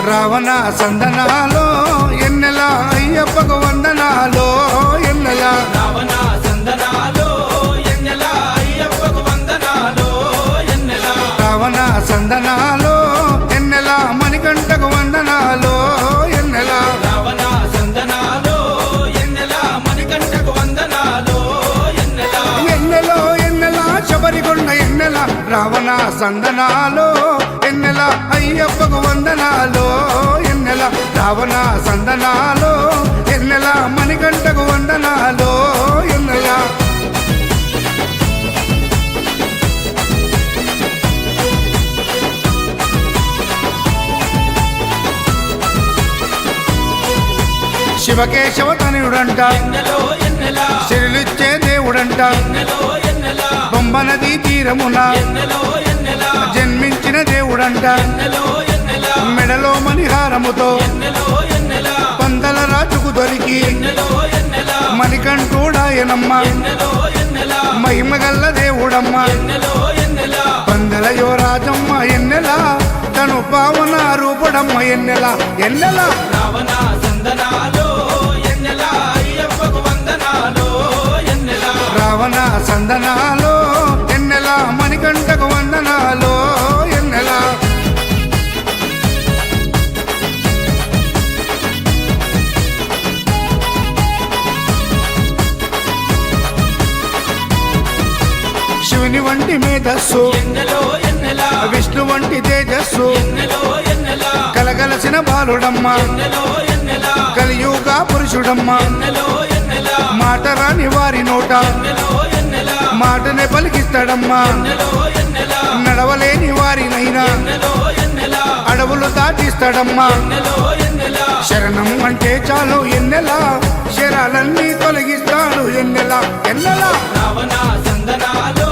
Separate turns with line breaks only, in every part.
రావణ సందనాలో ఎన్నెల అయ్యప్పకు వందనాలో ఎన్నెల
రావణ సందనాలో ఎన్నెల అయ్యప్పకు వందనాలో ఎన్నెల
రావణ సందనాలో ఎన్నెల మణికంఠకు వందనాలో ఎన్నెల
రావణ సందనాలో ఎన్నెల మణికంఠకు వందనాలో ఎన్నెల
ఎన్నెలో ఎన్నెల శబరికొండ ఎన్నెల రావణ సందనాలో ఎన్నెల అయ్యప్పకు వందనాలో ఎన్నెల రావణ సందనాలో ఎన్నెల మణికంఠకు వందనాలో ఎన్నెల శివకేశవ తనయుడంట
ఎన్నెలో ఎన్నెల
శిరులిచ్చే దేవుడంట
ఎన్నెలో ఎన్నెల
బొమ్మ నదీ తీరమున
ఎన్నెలో ఎన్నెల
జన్మించిన దేవుడంట
ఎన్నెలో ఎన్నెల
మెడలో మణిహారముతో
ఎన్నెలో ఎన్నెల
పందల రాజుకు దొరికి
ఎన్నెలో ఎన్నెల
మణికంఠుడాయనమ్మ
ఎన్నెలో ఎన్నెల
మహిమగల్ల దేవుడమ్మ
ఎన్నెలో ఎన్నెల
పందల యువరాజమ్మ ఎన్నెల తను పావన రూపుడమ్మ ఎన్నెల ఎన్నెల
రావణ సందనాలో ఎన్నెల అయ్యప్పకు వందనాలో ఎన్నెల
రావణ సందనాలో ఎన్నెల మణికంఠకు వందనాలో ఎన్నెల శివుని వంటి మేధస్సు
ఎన్నెలో ఎన్నెల
విష్ణు వంటి తేజస్సు
ఎన్నెలో ఎన్నెల
కలగలసిన బాలుడమ్మ
ఎన్నెలో ఎన్నెల
కలియుగ పురుషుడమ్మ
ఎన్నెలో ఎన్నెల
మాట రాని వారి నోట
ఎన్నెలో ఎన్నెల
మాటనే పలికిస్తాడమ్మా
ఎన్నెలో ఎన్నెల
నడవలేని వారినైనా
ఎన్నెలో ఎన్నెల
అడవులు దాటిస్తాడమ్మా
ఎన్నెలో ఎన్నెల
శరణం అంటే చాలు ఎన్నెల శరాలన్నీ తొలగిస్తాడు ఎన్నెల ఎన్నెల
రావణ సందనాలో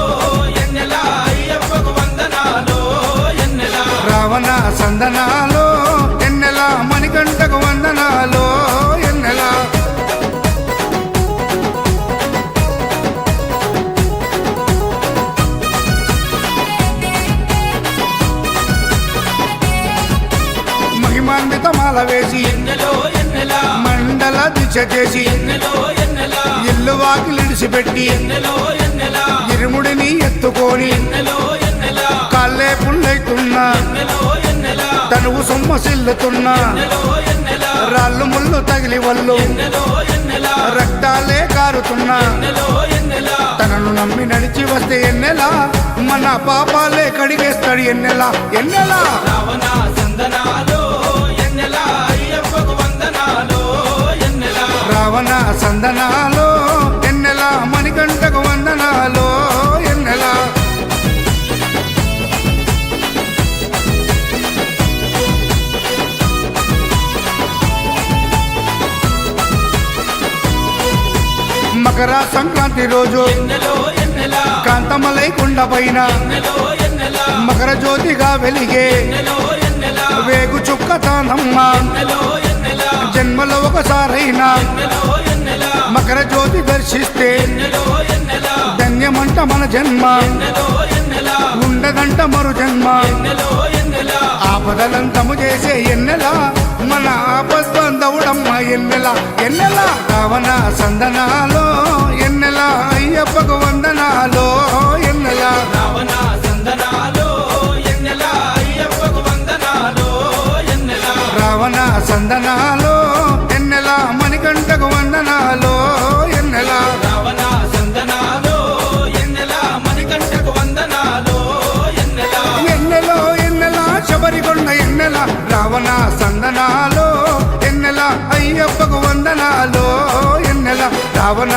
ఎన్నెల అయ్యప్పకు వందనాలో ఎన్నెల
రావణ సందనాలో ఎన్నెల మణికంఠకు వందనాలో ఎన్నెల మహిమాన్విత మాల వేసి
ఎన్నెలో ఎన్నెల
మండల దిశ చేసి
ఎన్నెలో ఎన్నెల
ఇల్లు వాకిలిడిసిపెట్టి
ఎన్నెలో ఎన్నెల
ఇరుముడిని ఎత్తుకొని
ఎన్నెలో ఎన్నెల
కాళ్ళే పుల్లైతున్నా
ఎన్నెలో ఎన్నెల
తనువు సొమ్మసిల్లుతున్నా
ఎన్నెలో ఎన్నెల
రాళ్ళు ముళ్ళు తగిలి వల్లు
ఎన్నెలో ఎన్నెల
రక్తాలే కారుతున్నా
ఎన్నెలో ఎన్నెల
తనను నమ్మి నడిచి వస్తే ఎన్నెలా మన పాపాలే కడిగేస్తాడు ఎన్నెలా ఎన్నెలా
రావణ సందనాలో ఎన్నెల అయ్యప్పకు వందనాలో ఎన్నెల
రావణ సందనాలో ఎన్నెలా మణికంఠకు వందనాలో ఎన్నెలా మకర సంక్రాంతి రోజు
ఎన్నెలో ఎన్నెల
కాంతమలై కుండ పైన
ఎన్నెలో ఎన్నెల
మకర జ్యోతిగా వెలిగే
ఎన్నెలో ఎన్నెల
వేగు చుక్క తానమ్మ
ఎన్నెలో ఎన్నెల
జన్మలో ఒకసారైనా
ఎన్నెలో ఎన్నెల
మకర జ్యోతి దర్శిస్తే
ఎన్నెలో ఎన్నెల
ధన్యమంట మన జన్మ
ఎన్నెలో ఎన్నెల
ఉండదంట మరు జన్మ
ఎన్నెలో ఎన్నెల
ఆపదలంతము చేసే ఎన్నెల మన ఆపద్బంధవుడమ్మ ఎన్నెల ఎన్నెల రావణ సందనాలో ఎన్నెల అయ్యప్పకు వందనాలో ఎన్నెల
రావణ సందనాలో ఎన్నెల అయ్యప్పకు వందనాలో ఎన్నెల
రావణ సందనాలో ఎన్నెల మణికంఠకు వందనాలో ఎన్నెల
రావణ సందనాలో ఎన్నెల మణికంఠకు వందనాలో ఎన్నెల
ఎన్నెలో ఎన్నెల శబరికొండ ఎన్నెల రావణ సందనాలో ఎన్నెల అయ్యప్పకు వందనాలో ఎన్నెల రావణ